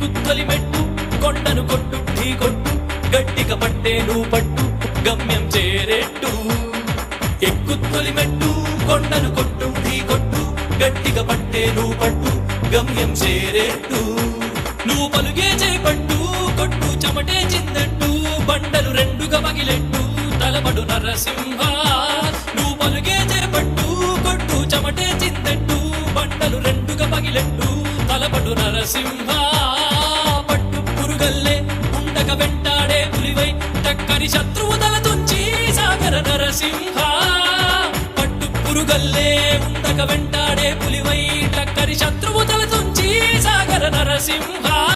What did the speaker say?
ఎక్కుత్తొలి మెట్టు కొండను కొట్టు ఢీ కొట్టు గట్టిగా పట్టే నువ్వు పట్టు గమ్యం చేరేట్టు ఎక్కుత్తొలి మెట్టు కొండను కొట్టు ఢీ కొట్టు గట్టిగా పట్టే నువ్వు పట్టు గమ్యం చేరేట్టు నువ్వు పలుగే చేపట్టు కొట్టు చెమటే చిందట్టు బండలు రెండుగా పగిలెట్టు తలబడు నరసింహ నువ్వు పలుగే చేపట్టు కొట్టు చెమటే చిందట్టు బండలు రెండుగా పగిలెట్టు తలబడు నరసింహ పట్టు పురుగల్లే ఉండక వెంటాడే పులివై టక్కరి శత్రువు తల తుంచి సాగర నరసింహ పట్టు పురుగల్లే ఉండక వెంటాడే పులివై టక్కరి శత్రువు తల తుంచి సాగర నరసింహ